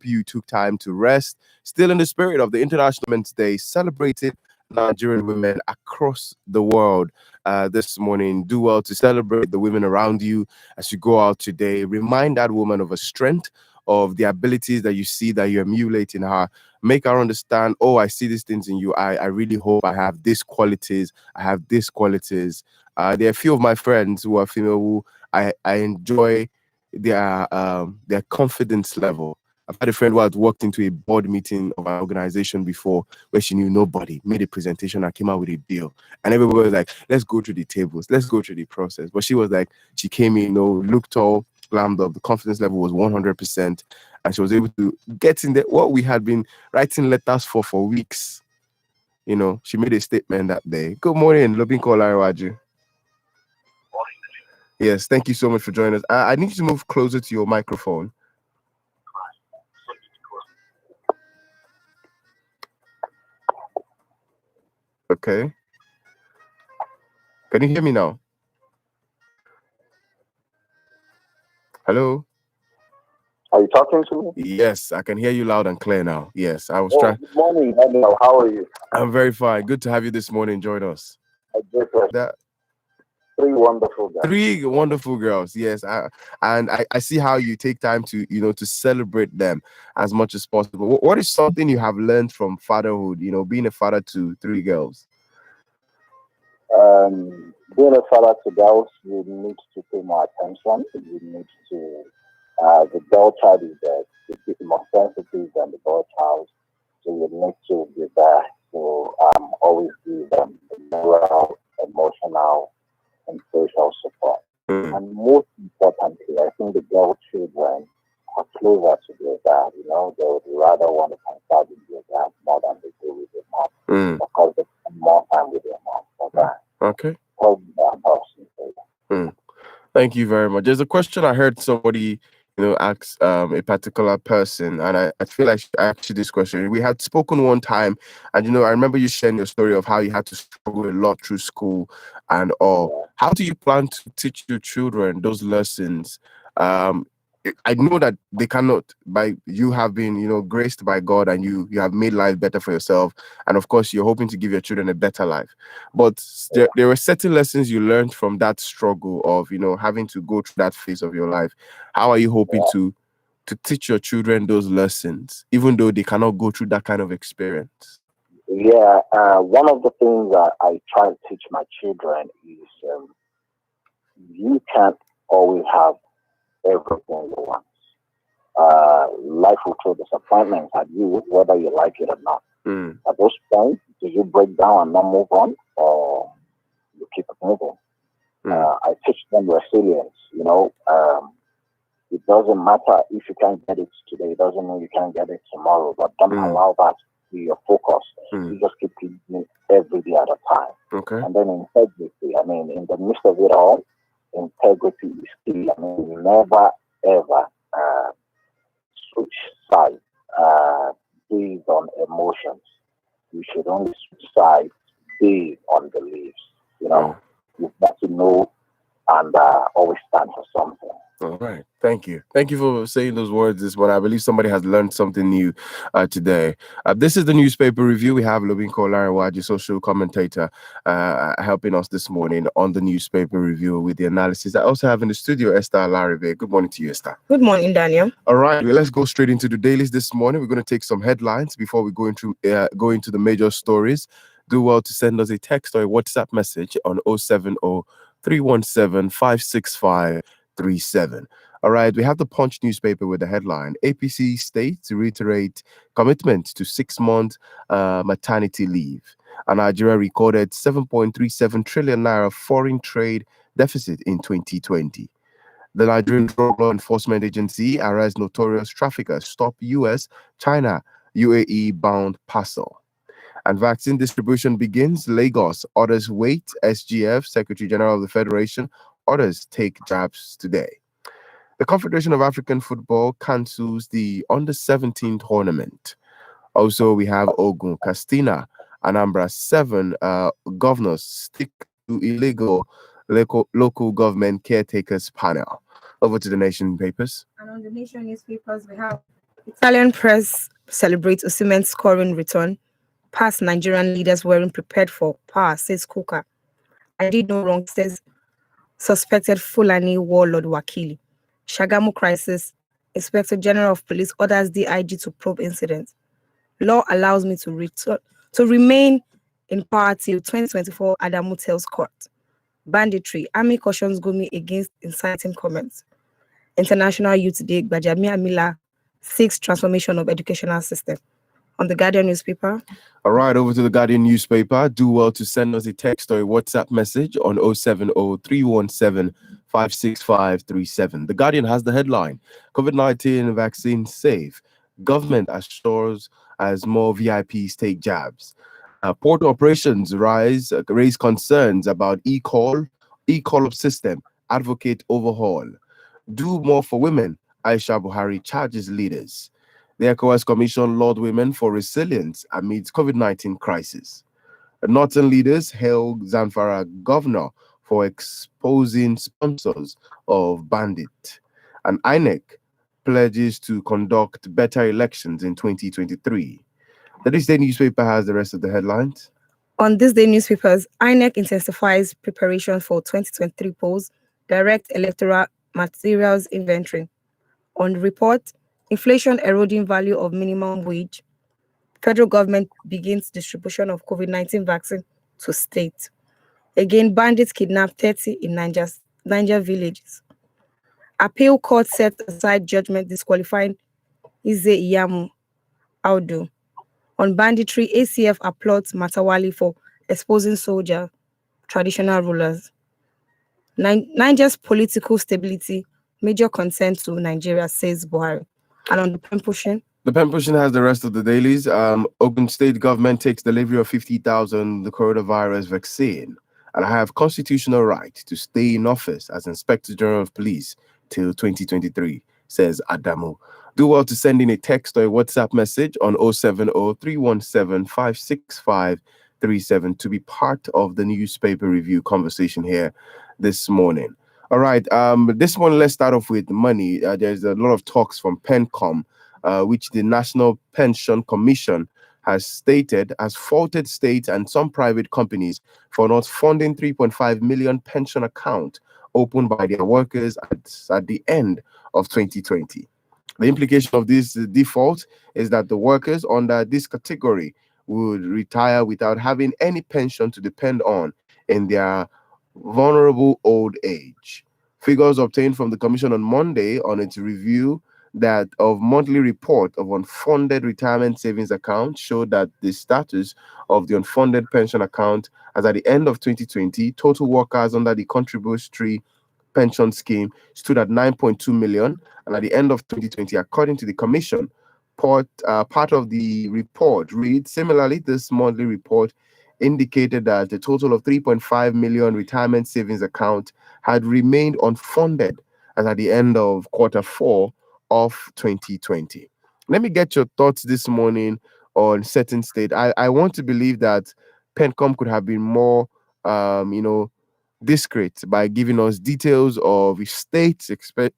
you took time to rest. Still in the spirit of the International Women's Day, celebrated Nigerian women across the world this morning. Do well to celebrate the women around you as you go out today. Remind that woman of a strength, of the abilities that you see that you emulate in her. Make her understand, oh, I see these things in you. I really hope I have these qualities. I have these qualities. There are a few of my friends who are female who I enjoy their confidence level. I've had a friend who had walked into a board meeting of an organization before where she knew nobody, made a presentation and came out with a deal. And everybody was like, let's go through the tables, let's go through the process. But she was like, she came in, looked all glammed up. The confidence level was 100%. And she was able to get in there what we had been writing letters for weeks. She made a statement that day. Good morning, Lobin Kolarewaju. Yes, thank you so much for joining us. I need you to move closer to your microphone. Okay. Can you hear me now? Hello? Are you talking to me? Yes, I can hear you loud and clear now. Yes, I was trying. Good morning, Daniel. How are you? I'm very fine. Good to have you this morning. Join us. Three wonderful girls. Three wonderful girls. Yes, I see how you take time to to celebrate them as much as possible. What is something you have learned from fatherhood? Being a father to three girls. Being a father to girls, you need to pay more attention. You need to. The girl child is the more sensitive than the boy child, so you need to be there to always give them the moral, emotional, and social support. And most importantly, I think the girl children are closer to their dad. They would rather want to confide in their dad more than they do with their mom, because they spend more time with their mom for that. Okay. Thank you very much. There's a question I heard somebody ask a particular person, and I feel like I asked you this question. We had spoken one time, and I remember you sharing your story of how you had to struggle a lot through school and all. How do you plan to teach your children those lessons? I know that they cannot, by you have been graced by God, and you have made life better for yourself, and of course you're hoping to give your children a better life. But there were certain lessons you learned from that struggle of having to go through that phase of your life. How are you hoping to teach your children those lessons, even though they cannot go through that kind of experience? Yeah, one of the things that I try to teach my children is you can't always have everything you want. Life will throw disappointments at you, whether you like it or not. At those points, do you break down and not move on, or you keep it moving? I teach them resilience. It doesn't matter if you can't get it today. It doesn't mean you can't get it tomorrow. But don't allow that to be your focus. You just keep it every day at a time. Okay. And then integrity. I mean, in the midst of it all, integrity is key. I mean, never ever switch sides based on emotions. You should only switch sides based on beliefs. You've got to know and always stand for something. All right. Thank you. Thank you for saying those words this morning. I believe somebody has learned something new today. This is the newspaper review. We have Lobin Kolarewaju, social commentator, helping us this morning on the newspaper review with the analysis. I also have in the studio Esther Alaribe. Good morning to you, Esther. Good morning, Daniel. All right. Well, let's go straight into the dailies this morning. We're going to take some headlines before we go into the major stories. Do well to send us a text or a WhatsApp message on 070 317 56537. All right, we have the Punch newspaper with the headline: APC states reiterate commitment to 6-month maternity leave. And Nigeria recorded 7.37 trillion naira foreign trade deficit in 2020. The Nigerian Drug Law Enforcement Agency arrests notorious traffickers, stop US, China, UAE bound parcel. And vaccine distribution begins. Lagos orders wait. SGF, Secretary General of the Federation, orders take jabs today. The Confederation of African Football cancels the Under-17 tournament. Also, we have Ogun, Castina, Anambra, 7 governors stick to illegal local government caretakers panel. Over to the Nation papers. And on the Nation newspapers, we have Italian press celebrates Osimhen's scoring return. Past Nigerian leaders weren't prepared for power, says Kuka. I did no wrong, says suspected Fulani warlord Wakili. Shagamu crisis. Inspector General of Police orders DIG to probe incident. Law allows me to remain in power till 2024, Adamu tells court. Banditry. Army cautions Gumi against inciting comments. International Youth Day, Bajami Amila seeks transformation of educational system. On the Guardian newspaper. All right, over to the Guardian newspaper. Do well to send us a text or a WhatsApp message on 070-317-56537. The Guardian has the headline, COVID-19 vaccine safe. Government assures as more VIPs take jabs. Port operations raise concerns about e-call up system. Advocate overhaul. Do more for women. Aisha Buhari charges leaders. The ECOWAS Commission laud women for resilience amidst COVID-19 crisis. The Northern leaders hail Zamfara governor for exposing sponsors of bandit. And INEC pledges to conduct better elections in 2023. The This Day newspaper has the rest of the headlines. On this day newspapers, INEC intensifies preparation for 2023 polls, direct electoral materials inventory. On the report, inflation eroding value of minimum wage. Federal government begins distribution of COVID-19 vaccine to states. Again, bandits kidnap 30 in Niger villages. Appeal court set aside judgment disqualifying Ize Iyamu Audu. On banditry, ACF applauds Matawali for exposing soldier, traditional rulers. Niger's political stability, major concern to Nigeria, says Buhari. And on the pen pushing. The pen pushing has the rest of the dailies. Ogun State government takes delivery of 50,000 the coronavirus vaccine. And I have constitutional right to stay in office as Inspector General of Police till 2023, says Adamu. Do well to send in a text or a WhatsApp message on 070-317-56537 to be part of the newspaper review conversation here this morning. All right, this one, let's start off with money. There's a lot of talks from PENCOM, which the National Pension Commission has stated has faulted states and some private companies for not funding 3.5 million pension account opened by their workers at the end of 2020. The implication of this default is that the workers under this category would retire without having any pension to depend on in their vulnerable old age. Figures obtained from the Commission on Monday on its review that of monthly report of unfunded retirement savings account showed that the status of the unfunded pension account as at the end of 2020, total workers under the contributory pension scheme stood at 9.2 million, and at the end of 2020, according to the commission, part of the report reads, similarly, this monthly report indicated that a total of 3.5 million retirement savings account had remained unfunded as at the end of quarter 4 of 2020. Let me get your thoughts this morning on certain state. I want to believe that PENCOM could have been more, discreet by giving us details of states,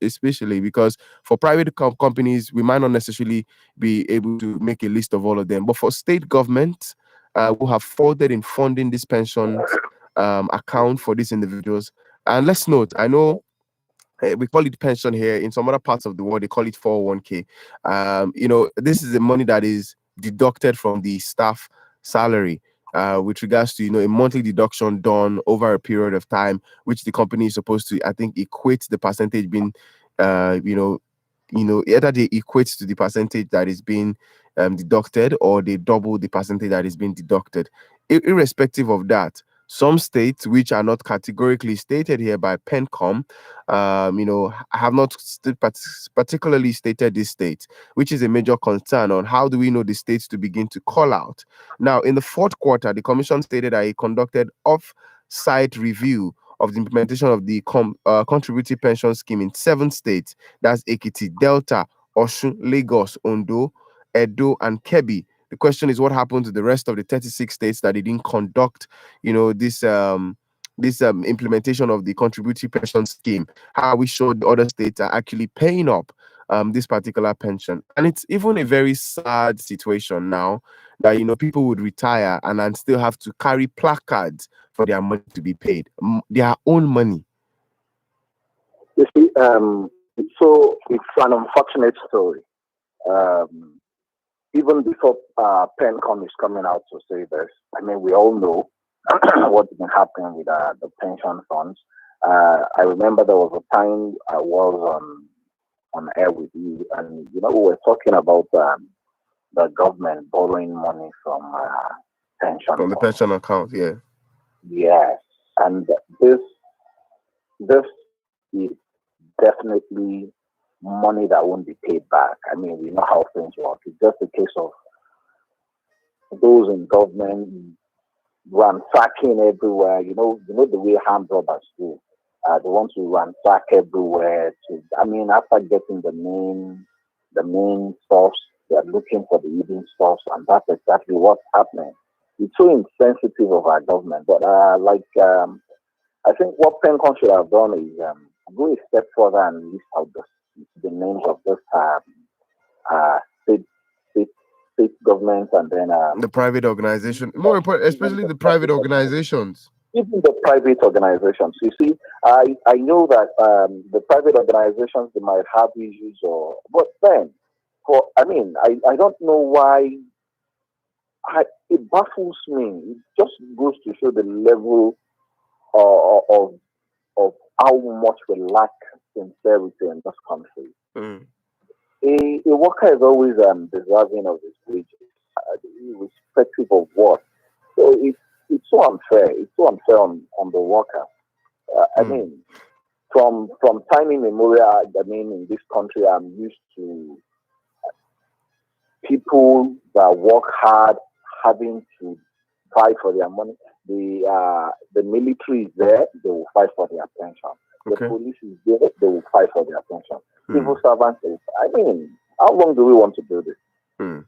especially because for private companies, we might not necessarily be able to make a list of all of them. But for state governments who have faulted in funding this pension account for these individuals, and let's note, I know we call it pension here. In some other parts of the world, they call it 401k. This is the money that is deducted from the staff salary. With regards to a monthly deduction done over a period of time, which the company is supposed to, I think, equate the percentage being, either they equate to the percentage that is being deducted, or they double the percentage that is being deducted. Irrespective of that, some states which are not categorically stated here by PENCOM, have not particularly stated this state, which is a major concern on how do we know the states to begin to call out. Now, in the fourth quarter, the commission stated that it conducted off-site review of the implementation of the contributory pension scheme in 7 states. That's Ekiti, Delta, Osun, Lagos, Ondo, Edo, and Kebbi. The question is, what happened to the rest of the 36 states that they didn't conduct, this implementation of the contributory pension scheme? How are we sure the other states are actually paying up this particular pension. And it's even a very sad situation now that people would retire and still have to carry placards for their money to be paid, their own money. You see, it's an unfortunate story. Um, Even before PENCOM is coming out to say this, I mean, we all know what's been happening with the pension funds. I remember there was a time I was on air with you, and we were talking about the government borrowing money from pension From the funds. pension account, yeah. Yes, and this is definitely money that won't be paid back. I mean, we know how things work. It's just a case of those in government ransacking everywhere. The way hand robbers do. They want to ransack everywhere. I mean, after getting the main source, they're looking for the hidden source, and that's exactly what's happening. It's so insensitive of our government. But I think what PENCON should have done is go a step further and list out the names of this uh, state, state, state governments, and then The private organization, more important, even especially the the private private organizations. organizations. Even the private organizations. You see, I know that the private organizations, they might have issues, but then, I don't know why. It baffles me. It just goes to show the level of how much we lack sincerity in this country. Mm. A worker is always deserving of his wages, irrespective of what. So it's so unfair. It's so unfair on the worker. I Mm. mean, from time immemorial, I mean, in this country, I'm used to people that work hard having to fight for their money. The military is there; they will fight for their pension. The Okay. police is there; they will fight for their pension. Civil Mm. servants, I mean, how long do we want to do this? Mm.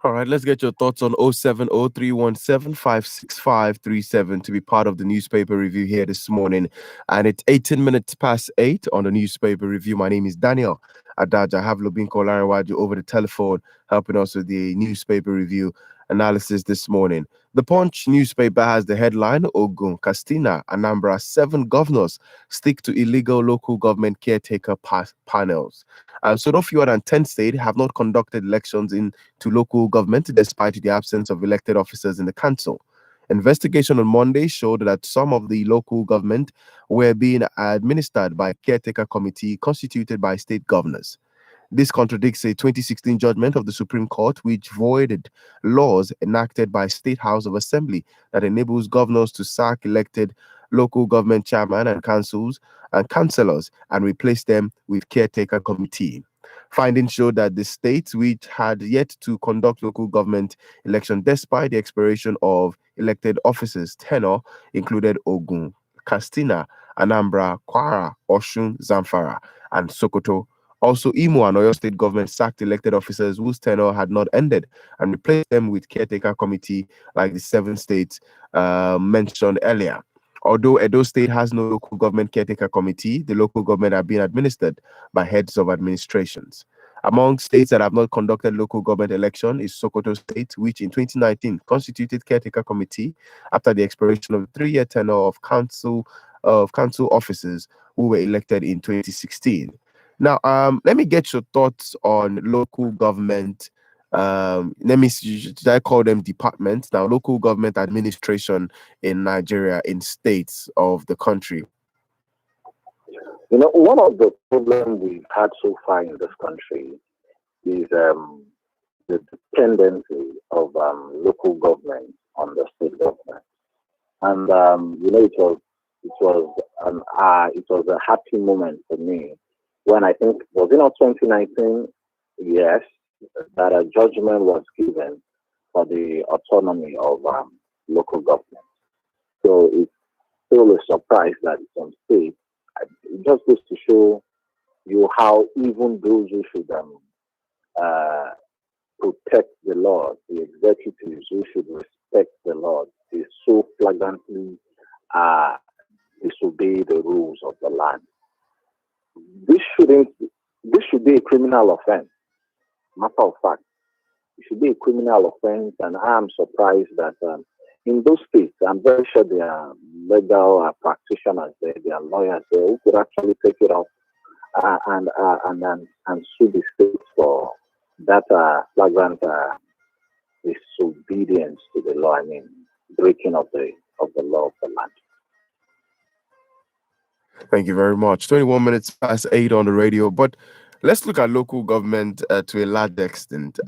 All right, let's get your thoughts on 07031756537 to be part of the newspaper review here this morning. And it's 18 minutes past 8 on the newspaper review. My name is Daniel Adaj. I have Lobinko Larawaju over the telephone helping us with the newspaper review analysis this morning. The Punch newspaper has the headline Ogun, Castina, Anambra, 7 governors stick to illegal local government caretaker panels. So no fewer than 10 states have not conducted elections to local government despite the absence of elected officers in the council. Investigation on Monday showed that some of the local government were being administered by a caretaker committee constituted by state governors. This contradicts a 2016 judgment of the Supreme Court, which voided laws enacted by State House of Assembly that enables governors to sack elected local government chairmen and councillors and replace them with caretaker committee. Findings showed that the states which had yet to conduct local government election despite the expiration of elected officers' tenure included Ogun, Castina, Anambra, Kwara, Oshun, Zamfara, and Sokoto. Also, Imo and Oyo state government sacked elected officers whose tenure had not ended and replaced them with caretaker committee like the 7 states mentioned earlier. Although Edo State has no local government caretaker committee, the local government are being administered by heads of administrations. Among states that have not conducted local government election is Sokoto State, which in 2019 constituted caretaker committee after the expiration of the 3-year tenure of council officers who were elected in 2016. Now, let me get your thoughts on local government. Should I call them departments? Now, local government administration in Nigeria, in states of the country. One of the problems we've had so far in this country is the dependency of local government on the state government. And it was a happy moment for me when I think was it not 2019? Yes, that a judgment was given for the autonomy of local government. So it's still a surprise that some states. It just goes to show you how even those who should uh, protect the law, the executives who should respect the law, is so flagrantly uh, disobey the rules of the land. This shouldn't This should be a criminal offense. Matter of fact, it should be a criminal offense, and I'm surprised that in those states, I'm very sure there are legal practitioners there, there are lawyers there who could actually take it up and sue the states for that flagrant disobedience to the law. I mean, breaking of the law of the land. Thank you very much. 21 minutes past 8 on the radio. But let's look at local government to a large extent.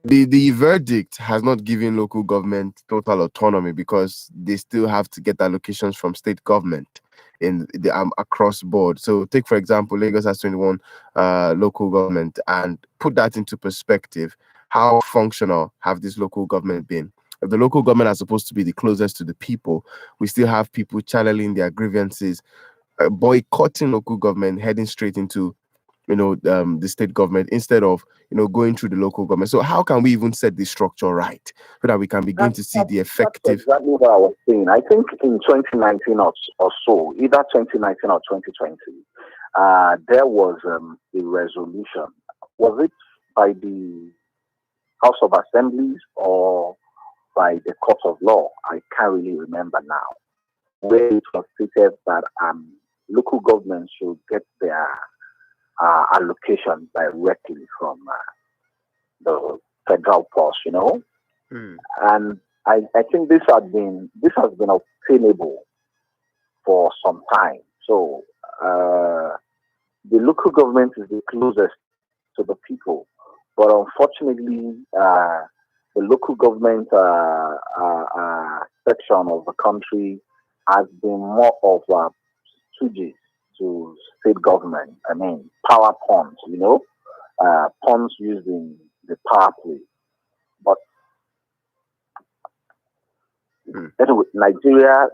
The verdict has not given local government total autonomy because they still have to get allocations from state government in the across board. So take for example, Lagos has 21 local government, and put that into perspective. How functional have this local government been? If the local government are supposed to be the closest to the people, we still have people channeling their grievances, boycotting local government, heading straight into the state government instead of going through the local government. So how can we even set the structure right so that we can begin to see the That's effective? exactly what I was saying. I think in 2019 or so, either 2019 or 2020, there was a resolution. Was it by the House of Assemblies or by the Court of Law? I can't really remember now. Where it was stated that local governments should get their allocation directly from the federal purse, Hmm. and I think this has been obtainable for some time. So the local government is the closest to the people, but unfortunately, the local government section of the country has been more of stooges to state government. I mean, power pawns, pawns used in the power play. But Hmm. anyway, Nigeria,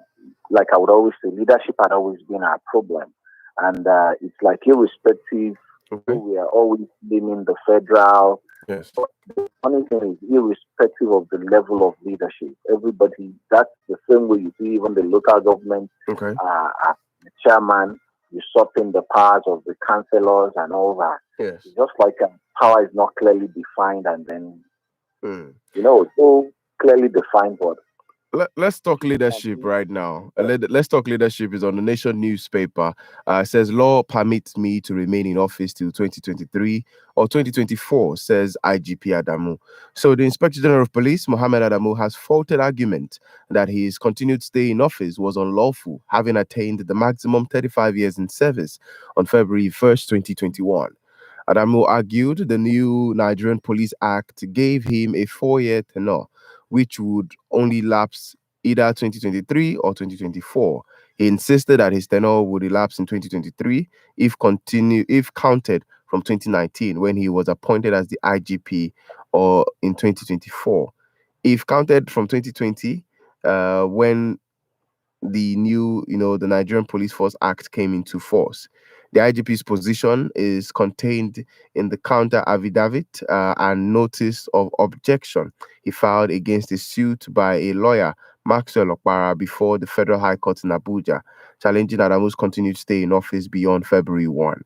like I would always say, leadership had always been our problem. And it's like irrespective, Okay. we are always blaming the federal. Yes. Funny thing is, irrespective of the level of leadership, everybody, that's the same way you see even the local government, Okay. the chairman usurping the powers of the councillors and all that. Yes. It's just like power is not clearly defined, and then, Hmm. so clearly defined, but Let's talk leadership right now. Let's talk leadership is on the Nation newspaper. It says law permits me to remain in office till 2023 or 2024, says IGP Adamu. So the Inspector General of Police, Mohammed Adamu, has faulted argument that his continued stay in office was unlawful, having attained the maximum 35 years in service on February 1st, 2021. Adamu argued the new Nigerian Police Act gave him a 4-year tenure, which would only lapse either 2023 or 2024. He insisted that his tenure would elapse in 2023 if counted from 2019 when he was appointed as the IGP, or in 2024 if counted from 2020 when the Nigerian Police Force Act came into force. The IGP's position is contained in the counter affidavit and notice of objection he filed against a suit by a lawyer, Maxwell Okpara, before the Federal High Court in Abuja, challenging Adamu's continued stay in office beyond February 1.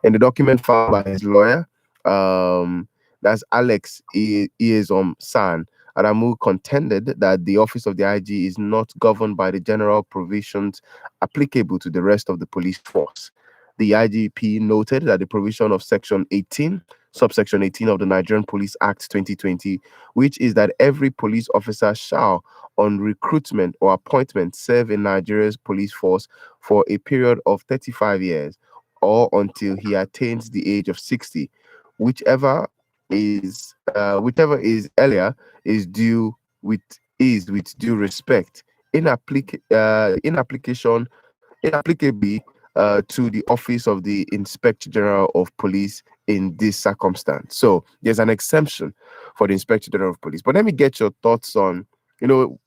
In the document filed by his lawyer, that's Alex Iezom San, Adamu contended that the office of the IG is not governed by the general provisions applicable to the rest of the police force. The IGP noted that the provision of Section 18, subsection 18 of the Nigerian Police Act 2020, which is that every police officer shall, on recruitment or appointment, serve in Nigeria's police force for a period of 35 years or until he attains the age of 60, whichever whichever is earlier is with due respect in application inapplicably to the office of the Inspector General of Police in this circumstance. So there's an exemption for the Inspector General of Police. But let me get your thoughts on,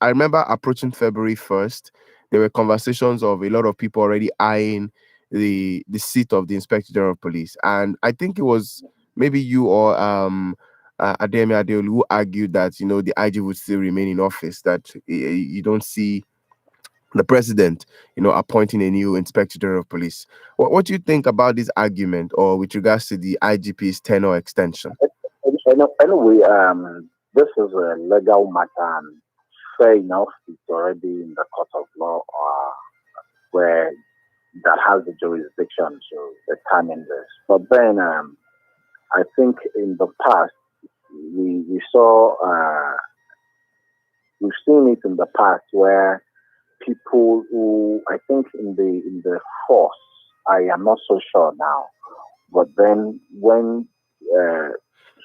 I remember approaching February 1st, there were conversations of a lot of people already eyeing the seat of the Inspector General of Police. And I think it was maybe you or Ademi Adeolu who argued that, the IG would still remain in office, that you don't see the president, appointing a new inspector general of police. What do you think about this argument, or with regards to the IGP's tenure extension? Anyway, this is a legal matter, and fair enough, it's already in the court of law, where that has the jurisdiction to determine this. But then, I think in the past we saw we've seen it in the past where people who, I think in the force, I am not so sure now, but then when uh,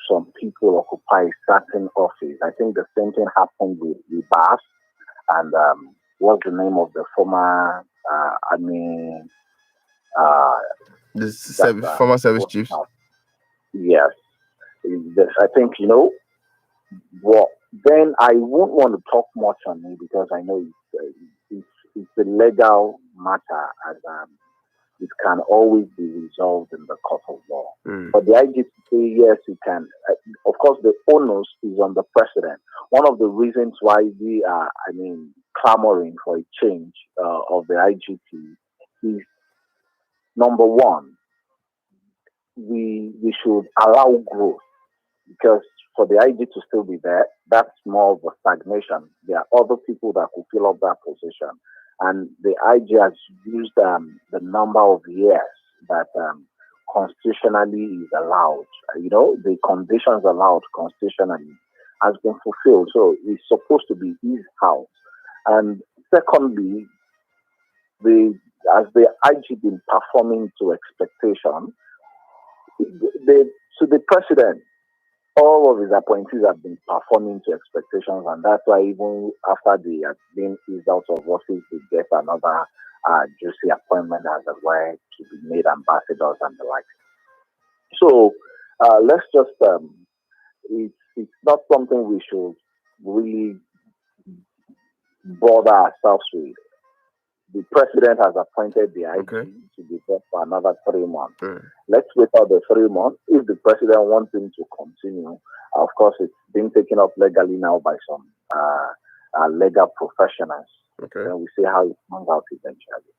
some people occupy certain office, I think the same thing happened with Bass and what's the name of the former army uh, that Former service was chiefs. yes. Yes, I think what. Then I won't want to talk much on it because I know it's a legal matter as it can always be resolved in the court of law. Mm. But the IGP, yes, you can. Of course, the onus is on the president. One of the reasons why we are, clamoring for a change of the IGP is number one, we should allow growth because for the IG to still be there, that's more of a stagnation. There are other people that could fill up that position. And the IG has used the number of years that constitutionally is allowed. The conditions allowed constitutionally has been fulfilled. So it's supposed to be his house. And secondly, the as the IG been performing to expectation, to the president, all of his appointees have been performing to expectations, and that's why even after they have been eased out of office, they get another juicy appointment as a way to be made ambassadors and the like. So let's just it's not something we should really bother ourselves with. The president has appointed the IG Okay. to be there for another 3 months. Mm. Let's wait out the 3 months. If the president wants him to continue, of course, it's been taken up legally now by some legal professionals. Okay. Then we see how it comes out eventually.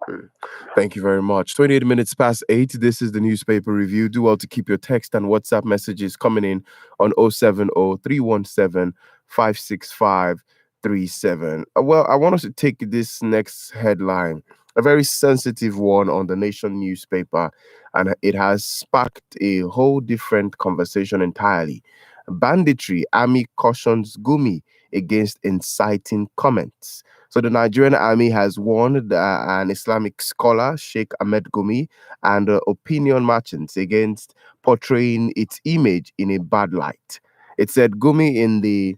Mm. Thank you very much. 28 minutes past 8. This is the newspaper review. Do well to keep your text and WhatsApp messages coming in on 070 317 56537. Well, I want us to take this next headline, a very sensitive one on the Nation newspaper, and it has sparked a whole different conversation entirely. Banditry, army cautions Gumi against inciting comments. So the Nigerian army has warned an Islamic scholar, Sheikh Ahmed Gumi, and opinion merchants against portraying its image in a bad light. It said Gumi and the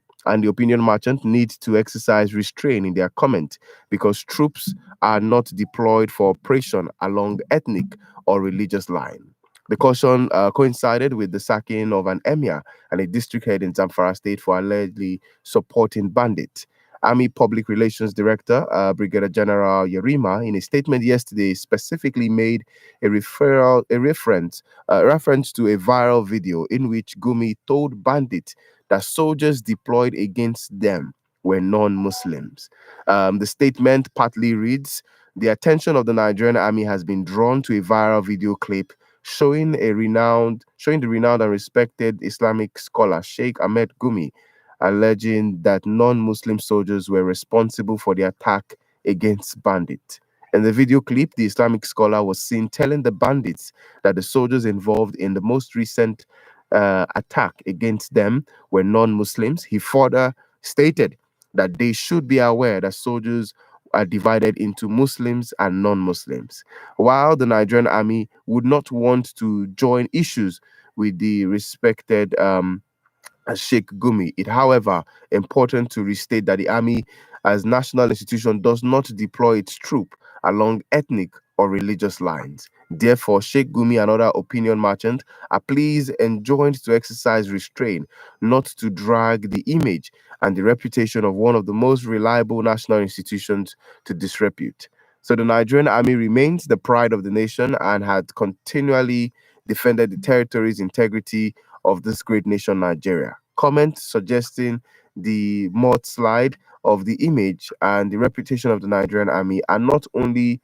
opinion merchant need to exercise restraint in their comment because troops are not deployed for operation along ethnic or religious line. The caution coincided with the sacking of an emir and a district head in Zamfara state for allegedly supporting bandits. Army Public Relations Director, Brigadier General Yerima, in a statement yesterday, specifically made a reference to a viral video in which Gumi told bandits that soldiers deployed against them were non-Muslims. The statement partly reads, "The attention of the Nigerian army has been drawn to a viral video clip showing the renowned and respected Islamic scholar Sheikh Ahmed Gumi alleging that non-Muslim soldiers were responsible for the attack against bandits. In the video clip, the Islamic scholar was seen telling the bandits that the soldiers involved in the most recent attack against them were non-Muslims. He further stated that they should be aware that soldiers are divided into Muslims and non-Muslims. While the Nigerian army would not want to join issues with the respected as Sheikh Gumi. It, however, important to restate that the army, as national institution, does not deploy its troop along ethnic or religious lines. Therefore, Sheikh Gumi and other opinion merchants are pleased enjoined to exercise restraint, not to drag the image and the reputation of one of the most reliable national institutions to disrepute. So the Nigerian army remains the pride of the nation and had continually defended the territory's integrity of this great nation, Nigeria. Comment suggesting the mudslide of the image and the reputation of the Nigerian army are not only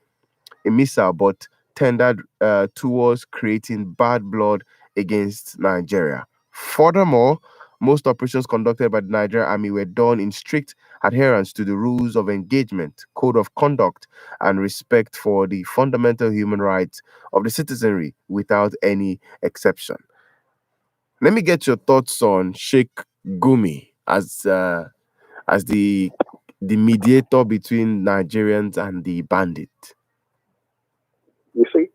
a missile but tendered towards creating bad blood against Nigeria. Furthermore, most operations conducted by the Nigerian army were done in strict adherence to the rules of engagement, code of conduct, and respect for the fundamental human rights of the citizenry without any exception. Let me get your thoughts on Sheikh Gumi as the mediator between Nigerians and the bandit. You see,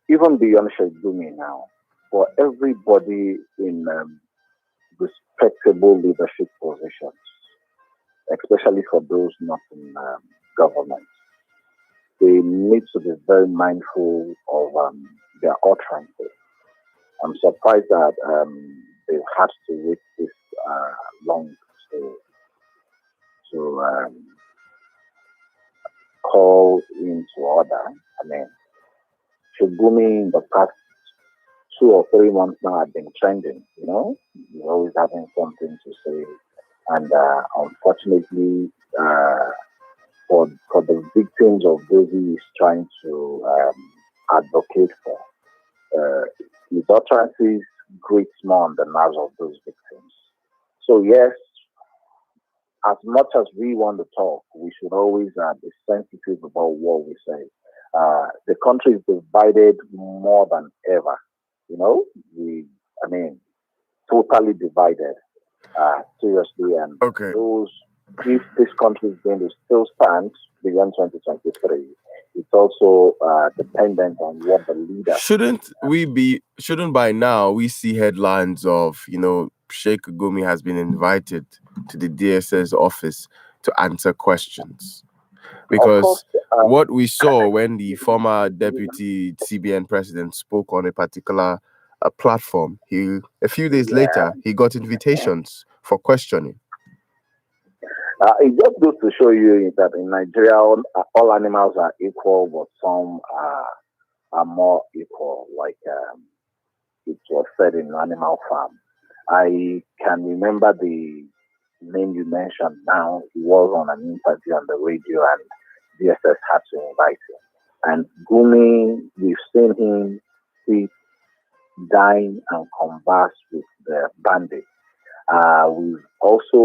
even beyond Shegumi now, for everybody in respectable leadership positions, especially for those not in government, they need to be very mindful of their utterances. I'm surprised that they've had to wait this long to call into order. I mean, Shigumi in the past 2 or 3 months now have been trending. He's always having something to say, and unfortunately, for the victims of those he is trying to advocate for, his utterances grate more on the nerves of those victims. So yes, as much as we want to talk, we should always be sensitive about what we say. The country is divided more than ever. I mean, totally divided, seriously. And Okay. if this country is going to still stand beyond 2023, it's also dependent on what the leader. Shouldn't by now we see headlines of, Sheikh Gumi has been invited to the DSS office to answer questions? Because what we saw when the former deputy CBN president spoke on a particular platform, a few days later, he got invitations for questioning. It just goes to show you that in Nigeria, all animals are equal, but some are more equal, like it was said in Animal Farm. I can remember the name you mentioned now. He was on an interview on the radio, and DSS had to invite him. And Gumi, we've seen him sit, dine, and converse with the bandits. We've also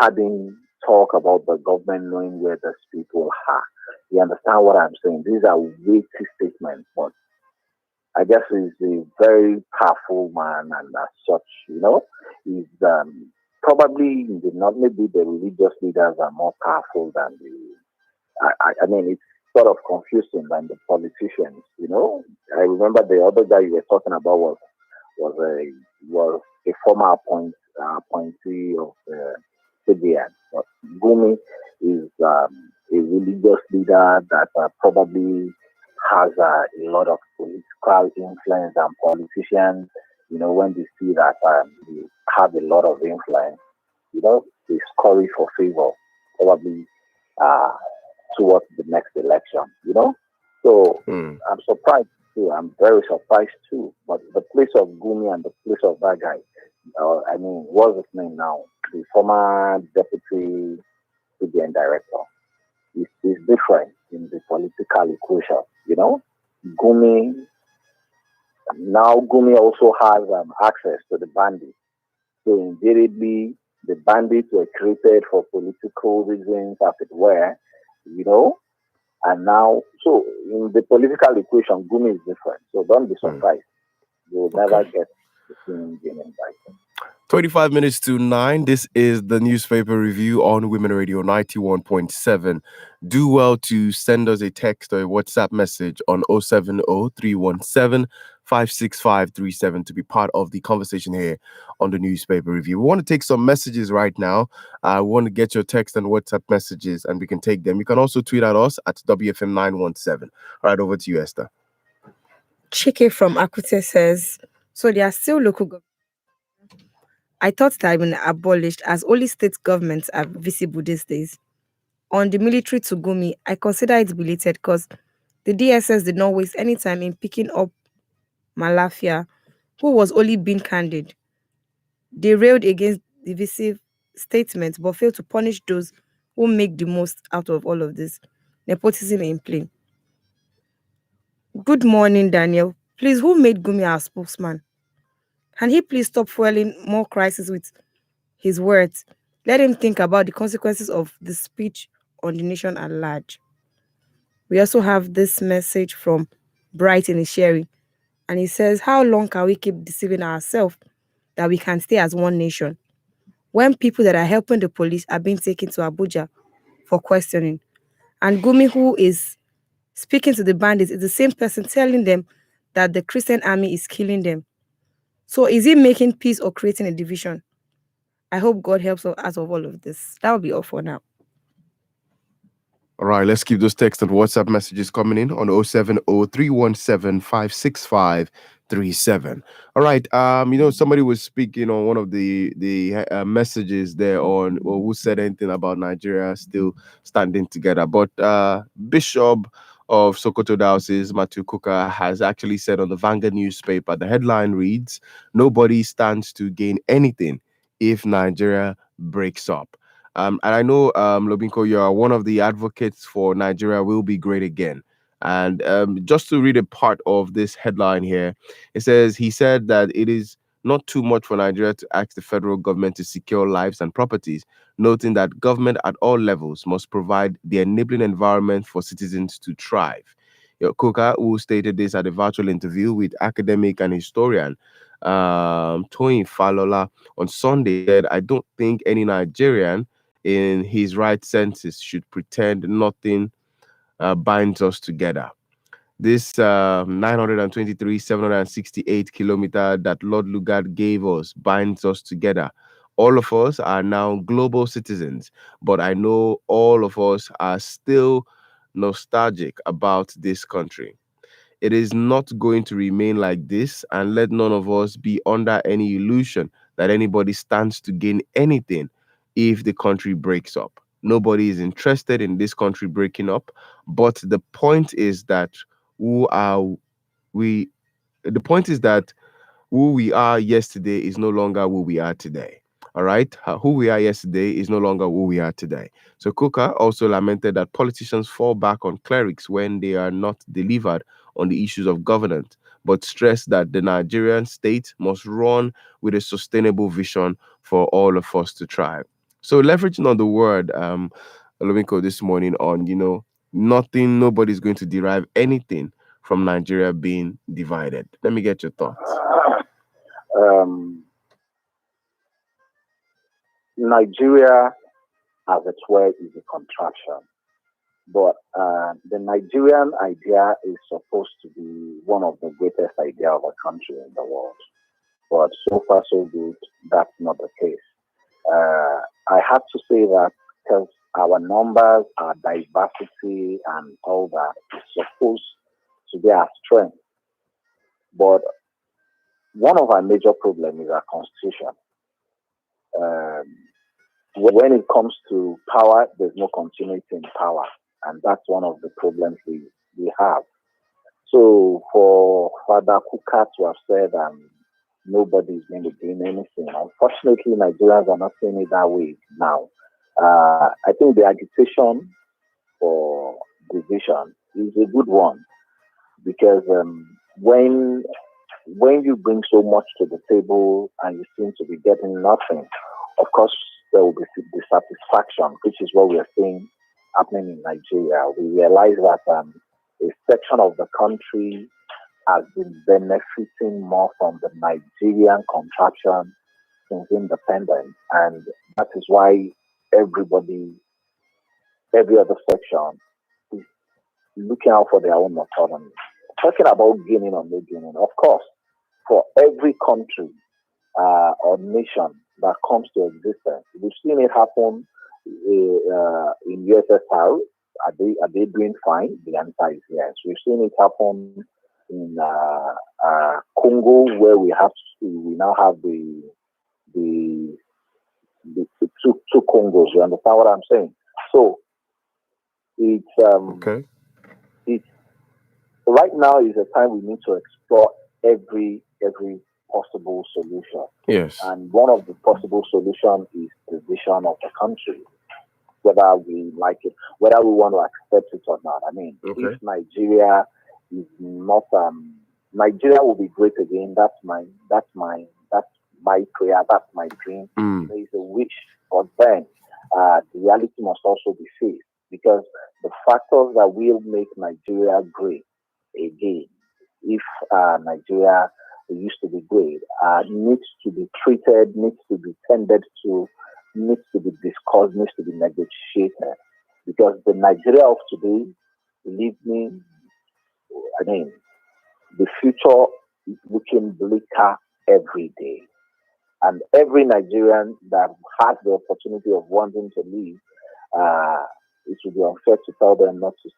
had him talk about the government knowing where these people are. You understand what I'm saying? These are weighty statements, but I guess he's a very powerful man, and as such, he's probably not. Maybe the religious leaders are more powerful than I mean, it's sort of confusing than the politicians. I remember the other guy you were talking about was a former appointee of the CBN, but Gumi is a religious leader that probably has a lot of political influence, and politicians, when they see that they have a lot of influence, they scurry for favor, probably towards the next election. So I'm surprised too. I'm very surprised too. But the place of Gumi and the place of that guy, what's his name now? The former deputy CBN director is different in the political equation. Gumi Gumi also has access to the bandits. So invariably, the bandits were created for political reasons, as it were, And now, so in the political equation, Gumi is different. So don't be surprised. You'll never get the same game invited. 25 minutes to 9. This is the newspaper review on Women Radio 91.7. Do well to send us a text or a WhatsApp message on 070-317-56537 to be part of the conversation here on the newspaper review. We want to take some messages right now. We want to get your text and WhatsApp messages, and we can take them. You can also tweet at us at WFM917. All right, over to you, Esther. Chike from Akute says, so there are still local governments. I thought that had been abolished as only state governments are visible these days. On the military to Gumi, I consider it belated because the DSS did not waste any time in picking up Malafia, who was only being candid. They railed against divisive statements but failed to punish those who make the most out of all of this. Nepotism in plain. Good morning, Daniel. Please, who made Gumi our spokesman? Can he please stop fueling more crisis with his words? Let him think about the consequences of the speech on the nation at large. We also have this message from Bright in Sherry, and he says, how long can we keep deceiving ourselves that we can stay as one nation when people that are helping the police are being taken to Abuja for questioning? And Gumi, who is speaking to the bandits, is the same person telling them that the Christian army is killing them. So is he making peace or creating a division? I hope God helps us out of all of this. That will be all for now. All right, let's keep those text and WhatsApp messages coming in on 070-317-56537. All right, somebody was speaking on one of the messages there on, or who said anything about Nigeria still standing together. But Bishop of Sokoto Diocese, Matthew Kuka, has actually said on the Vanguard newspaper, the headline reads, "Nobody stands to gain anything if Nigeria breaks up." And I know, Lobinko, you are one of the advocates for Nigeria will be great again. And just to read a part of this headline here, it says, he said that it is not too much for Nigeria to ask the federal government to secure lives and properties, noting that government at all levels must provide the enabling environment for citizens to thrive. Kuka, who stated this at a virtual interview with academic and historian Toyin Falola on Sunday, said, I don't think any Nigerian in his right senses should pretend nothing binds us together. This 923, 768 kilometer that Lord Lugard gave us binds us together. All of us are now global citizens, but I know all of us are still nostalgic about this country. It is not going to remain like this, and let none of us be under any illusion that anybody stands to gain anything if the country breaks up. Nobody is interested in this country breaking up, but the point is that who are we? The point is that who we are yesterday is no longer who we are today. All right. Who we are yesterday is no longer who we are today. So Kuka also lamented that politicians fall back on clerics when they are not delivered on the issues of governance, but stressed that the Nigerian state must run with a sustainable vision for all of us to thrive. So leveraging on the word, Olumiko, this morning on, nobody's going to derive anything from Nigeria being divided. Let me get your thoughts. Nigeria, as it were, is a contraction. But the Nigerian idea is supposed to be one of the greatest ideas of a country in the world. But so far, so good, that's not the case. I have to say that because our numbers, our diversity, and all that is supposed to be our strength. But one of our major problems is our constitution. When it comes to power, there's no continuity in power. And that's one of the problems we have. So for Father Kuka to have said nobody is going to gain anything, unfortunately, Nigerians are not seeing it that way now. I think the agitation for division is a good one because when you bring so much to the table and you seem to be getting nothing, of course, there will be dissatisfaction, which is what we are seeing happening in Nigeria. We realize that a section of the country has been benefiting more from the Nigerian contraction since independence, and that is why every other section is looking out for their own autonomy. Talking about gaining or not gaining, of course, for every country or nation that comes to existence, we've seen it happen in USSR. Are they doing fine? The answer is yes. We've seen it happen in Congo, where we now have the two Congos. You understand what I'm saying? So it's Okay. It's right now is a time we need to explore every possible solution. Yes. And one of the possible solutions is the vision of the country, whether we like it, whether we want to accept it or not. I mean, Okay. if Nigeria is not, Nigeria will be great again. That's my prayer. That's my dream. There is a wish, but then the reality must also be faced, because the factors that will make Nigeria great again, if Nigeria used to be great, needs to be treated, needs to be tended to, needs to be discussed, needs to be negotiated. Because the Nigeria of today, believe me, I mean, the future is looking bleaker every day. And every Nigerian that has the opportunity of wanting to leave, it would be unfair to tell them not to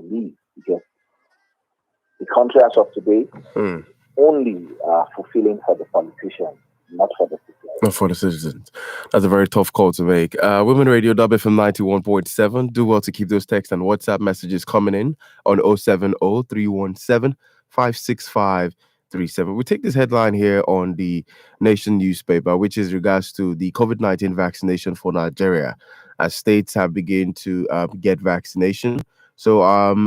leave, because the country as of today only fulfilling for the politicians, not for the people. Not for the citizens. That's a very tough call to make. Women Radio WFM 91.7. Do well to keep those text and WhatsApp messages coming in on 070-317-56537. We take this headline here on the Nation newspaper, which is regards to the COVID-19 vaccination for Nigeria, as states have begun to get vaccination. So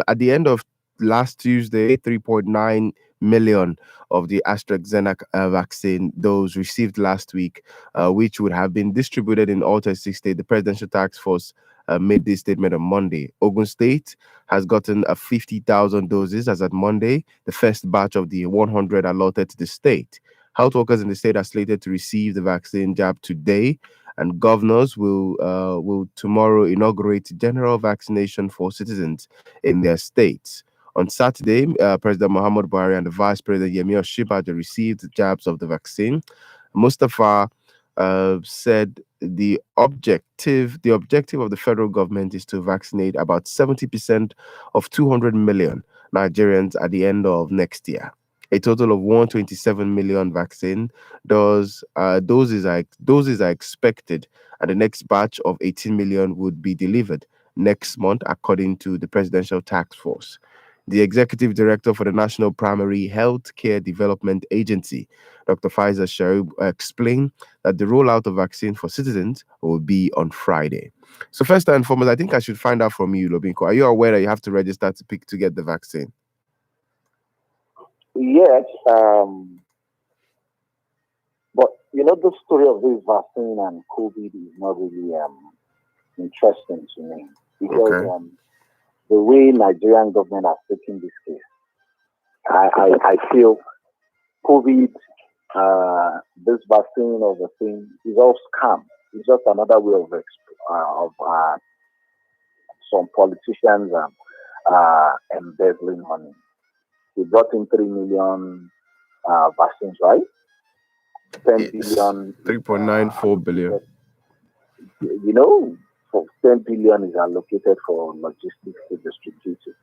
at the end of last Tuesday, 3.9 million of the AstraZeneca vaccine dose received last week, which would have been distributed in all 36 states. The Presidential Task Force made this statement on Monday. Ogun State has gotten 50,000 doses as at Monday, the first batch of the 100 allotted to the state. Health workers in the state are slated to receive the vaccine jab today, and governors will tomorrow inaugurate general vaccination for citizens in their states. On Saturday, President Muhammad Buhari and the Vice President Yemi Osinbajo received jabs of the vaccine. Mustafa said the objective of the federal government is to vaccinate about 70% of 200 million Nigerians at the end of next year. A total of 127 million vaccine doses are expected, and the next batch of 18 million would be delivered next month, according to the Presidential Task Force. The executive director for the National Primary Health Care Development Agency, Dr. Faiza Sharif, explained that the rollout of vaccine for citizens will be on Friday. So first and foremost, I think I should find out from you, Lobinko. Are you aware that you have to register to get the vaccine? Yes, but the story of this vaccine and COVID is not really interesting to me, because the way Nigerian government has taken this case, I feel COVID, this vaccine or the thing is all scam. It's just another way of some politicians embezzling money. They brought in 3 million vaccines, right? 10 billion. 3.94 billion. For 10 billion is allocated for logistics to distribute it.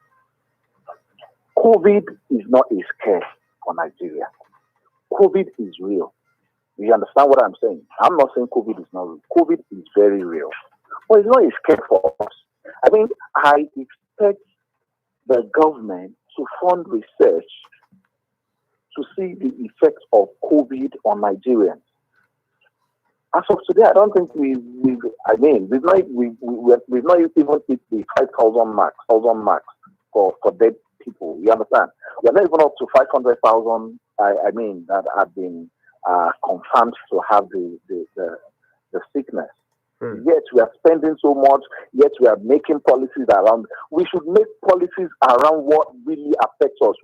COVID is not a scare for Nigeria. COVID is real. You understand what I'm saying? I'm not saying COVID is not real. COVID is very real. But it's not a scare for us. I mean, I expect the government to fund research to see the effects of COVID on Nigerians. As of today, I don't think we've not even hit the 5,000 mark for dead people. You understand? We're not even up to 500,000. That have been confirmed to have the sickness. Yet we are spending so much, yet we are making policies around. We should make policies around what really affects us.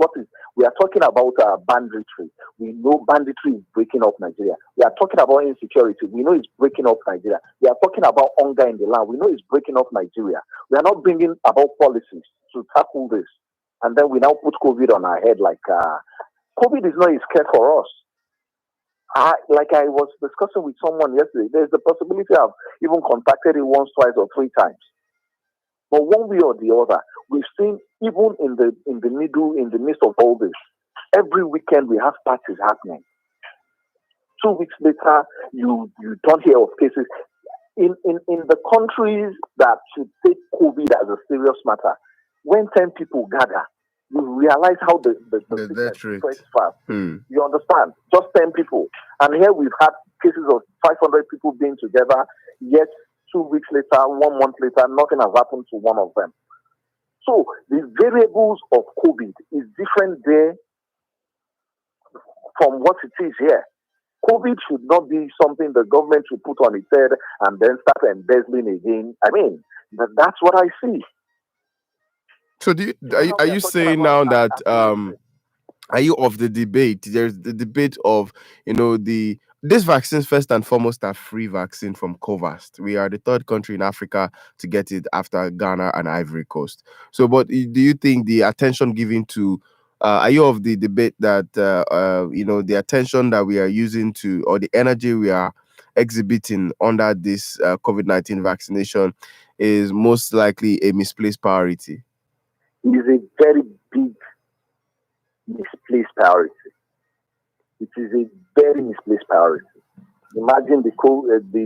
We are talking about banditry. We know banditry is breaking up Nigeria. We are talking about insecurity. We know it's breaking up Nigeria. We are talking about hunger in the land. We know it's breaking up Nigeria. We are not bringing about policies to tackle this. And then we now put COVID on our head like COVID is not a scare for us. Like I was discussing with someone yesterday, there's the possibility of even contacted it once, twice, or 3 times. But one way or the other, we've seen even in the midst of all this, every weekend we have parties happening. 2 weeks later, you don't hear of cases. In the countries that should take COVID as a serious matter, when 10 people gather, you realize how the The sickness death rate. spreads fast. Hmm. You understand? Just 10 people. And here we've had cases of 500 people being together, yet 2 weeks later, 1 month later, nothing has happened to one of them. So the variables of COVID is different there from what it is here. COVID should not be something the government should put on its head and then start embezzling again. I mean, that's what I see. So are you saying now that are you of the debate? There's the debate of, these vaccines first and foremost are free vaccine from COVAX. We are the third country in Africa to get it after Ghana and Ivory Coast. So, but do you think the attention given to are you of the debate that the attention that we are using to, or the energy we are exhibiting under this COVID-19 vaccination is most likely a misplaced priority? It is a very big misplaced priority. It is a very misplaced priority. Imagine the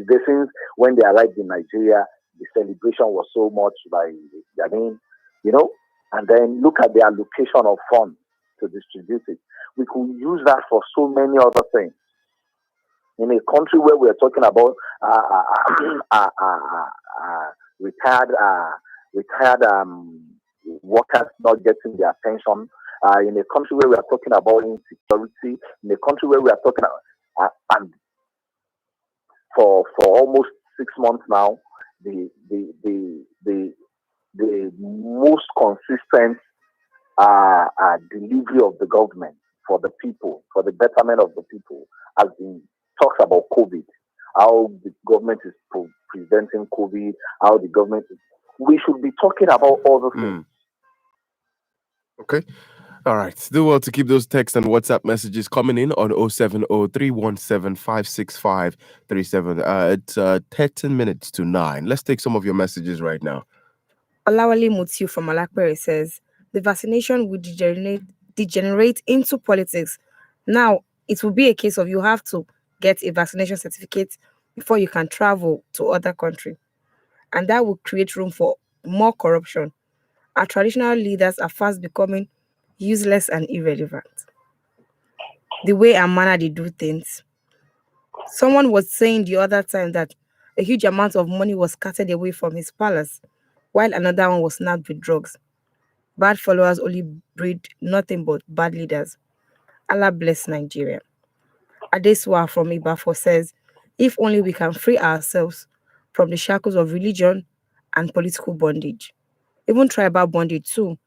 vaccines when they arrived in Nigeria, the celebration was so much and then look at the allocation of funds to distribute it. We could use that for so many other things. In a country where we're talking about retired workers not getting their pension, in a country where we are talking about insecurity, in a country where we are talking about, and for almost 6 months now, the most consistent delivery of the government for the people, for the betterment of the people, has been talks about COVID, how the government is preventing COVID, how the government is. We should be talking about other things. Okay. All right. Do well to keep those text and WhatsApp messages coming in on 070-317-56537. It's 13 minutes to 9. Let's take some of your messages right now. Olawale Mutiu from Alakpere says, the vaccination will degenerate into politics. Now, it will be a case of you have to get a vaccination certificate before you can travel to other country. And that will create room for more corruption. Our traditional leaders are fast becoming useless and irrelevant. The way and manner they do things. Someone was saying the other time that a huge amount of money was carted away from his palace, while another one was snapped with drugs. Bad followers only breed nothing but bad leaders. Allah bless Nigeria. Adeswa from Ibafo says, if only we can free ourselves from the shackles of religion and political bondage, even tribal bondage too,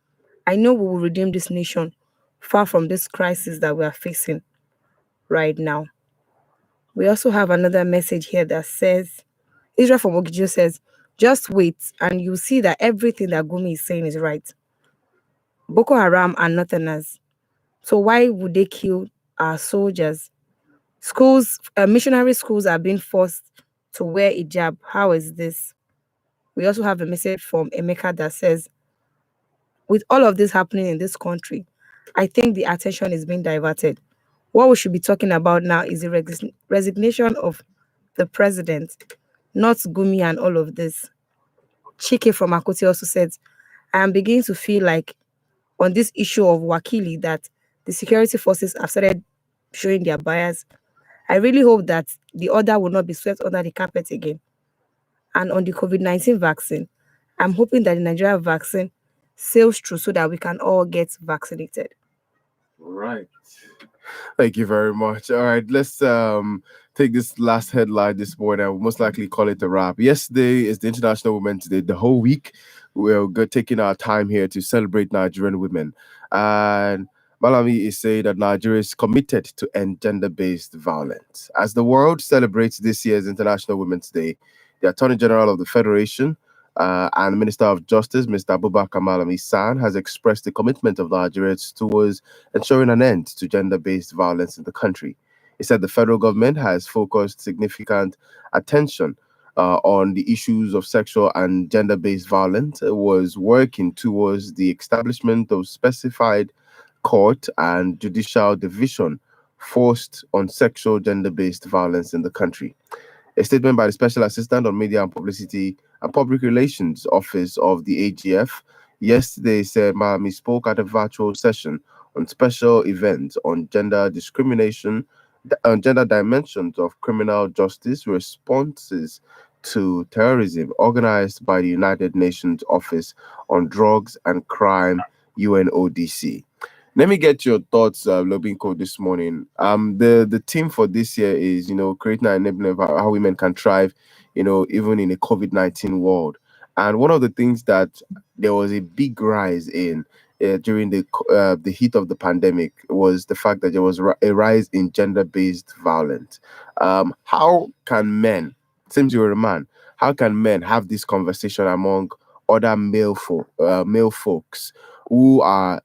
I know we will redeem this nation far from this crisis that we are facing right now. We also have another message here that says, Israel from Ogijo says, just wait and you'll see that everything that Gumi is saying is right. Boko Haram are northerners. So why would they kill our soldiers? Schools, missionary schools are being forced to wear hijab. How is this? We also have a message from Emeka that says, with all of this happening in this country, I think the attention is being diverted. What we should be talking about now is the resignation of the president, not Gumi and all of this. Chike from Akoti also said, I am beginning to feel like on this issue of Wakili that the security forces have started showing their bias. I really hope that the order will not be swept under the carpet again. And on the COVID-19 vaccine, I'm hoping that the Nigeria vaccine sails through so that we can all get vaccinated. Right. Thank you very much. All right, let's take this last headline this morning. I will most likely call it a wrap. Yesterday is the International Women's Day. The whole week, we're taking our time here to celebrate Nigerian women. And Malami is saying that Nigeria is committed to end gender-based violence. As the world celebrates this year's International Women's Day, the Attorney General of the Federation and Minister of Justice, Mr. Abubakar Malami San, has expressed the commitment of Nigeria towards ensuring an end to gender-based violence in the country. He said the federal government has focused significant attention on the issues of sexual and gender-based violence, was working towards the establishment of specified court and judicial division forced on sexual gender-based violence in the country. A statement by the Special Assistant on Media and Publicity and Public Relations Office of the AGF, Yesterday, said Miami spoke at a virtual session on special events on gender discrimination, gender dimensions of criminal justice responses to terrorism, organized by the United Nations Office on Drugs and Crime, UNODC. Let me get your thoughts, Lobinko, this morning. The theme for this year is, creating an enabling of how women can thrive, even in a COVID-19 world. And one of the things that there was a big rise in during the heat of the pandemic was the fact that there was a rise in gender-based violence. How can men, since you're a man, how can men have this conversation among other male folks who are,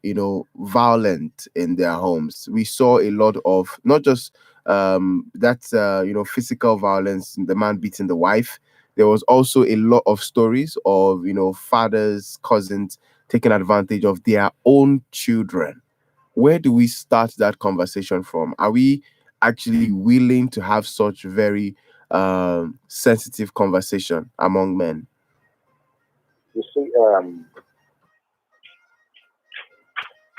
violent in their homes? We saw a lot of not just that's physical violence, the man beating the wife. There was also a lot of stories of, fathers, cousins taking advantage of their own children. Where do we start that conversation from? Are we actually willing to have such very sensitive conversation among men? You see,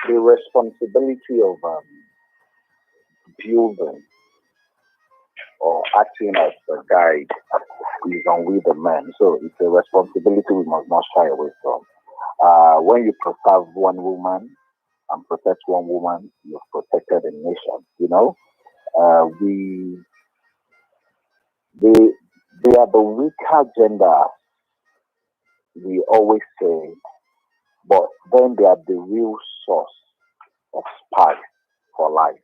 the responsibility of building or acting as a guide is on we the men. So it's a responsibility we must not shy away from. When you preserve one woman and protect one woman, you've protected a nation. We they are the weaker gender, we always say, but then they are the real source of spice for life.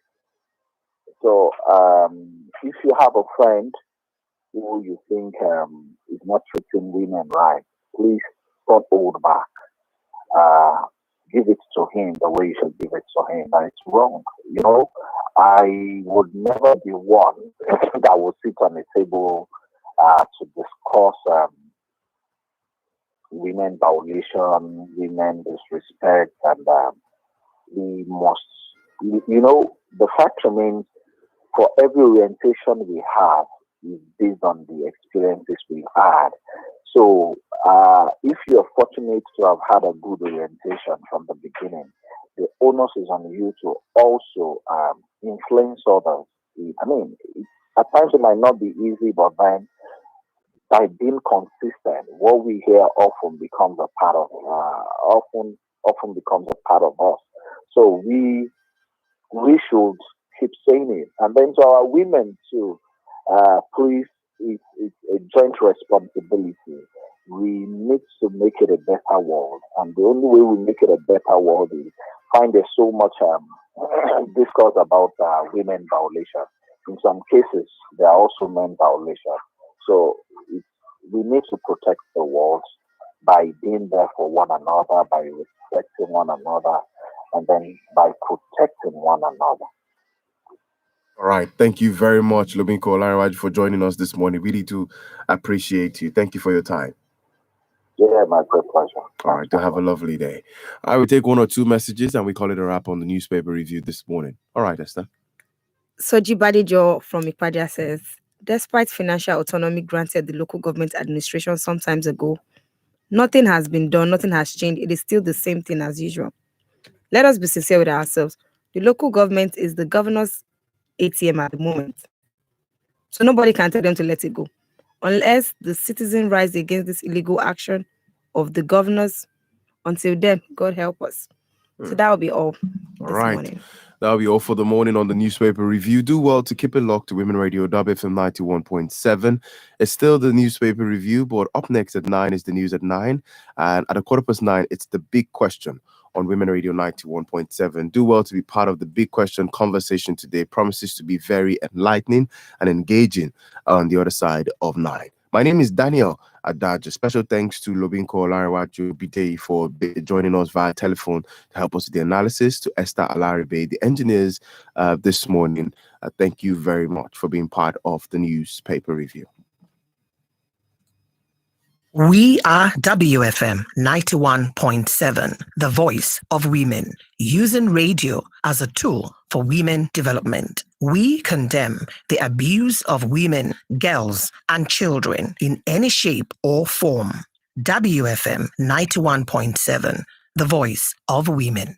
So if you have a friend who you think is not treating women right, please don't hold back. Uh, Give it to him the way you should give it to him. And it's wrong. I would never be one that would sit on a table to discuss women violation, women disrespect, and we must, the fact remains for every orientation we have is based on the experiences we've had. So, if you're fortunate to have had a good orientation from the beginning, the onus is on you to also influence others. I mean, at times it might not be easy, but then by being consistent, what we hear often becomes a part of often becomes a part of us. So we should keep saying it. And then to our women too, please, it's a joint responsibility. We need to make it a better world. And the only way we make it a better world is find there's so much discourse about women violation. In some cases, there are also men violation. So we need to protect the world by being there for one another, by respecting one another, and then by protecting one another. All right. Thank you very much, Lubinko Olariwaju, for joining us this morning. Really do appreciate you. Thank you for your time. Yeah, my great pleasure. All right. Do have a lovely day. I will take one or two messages and we call it a wrap on the newspaper review this morning. All right, Esther. Soji Badijo from Ipadia says, despite financial autonomy granted the local government administration some times ago, nothing has been done, nothing has changed. It is still the same thing as usual. Let us be sincere with ourselves. The local government is the governor's ATM at the moment. So nobody can tell them to let it go. Unless the citizen rise against this illegal action of the governors, until then, God help us. So that will be all this morning. That'll be all for the morning on the newspaper review. Do well to keep it locked to Women Radio WFM 91.7. It's still the newspaper review, but up next at 9 is the news at 9. And at 9:15, it's the big question on Women Radio 91.7. Do well to be part of the big question conversation today. Promises to be very enlightening and engaging on the other side of 9. My name is Daniel Adaja. Special thanks to Lobinko Olariwaju Bide for joining us via telephone to help us with the analysis, to Esther Alaribe, the engineers this morning. Thank you very much for being part of the newspaper review. We are WFM 91.7, the voice of women, using radio as a tool for women development. We condemn the abuse of women, girls, and children in any shape or form. WFM 91.7, the voice of women.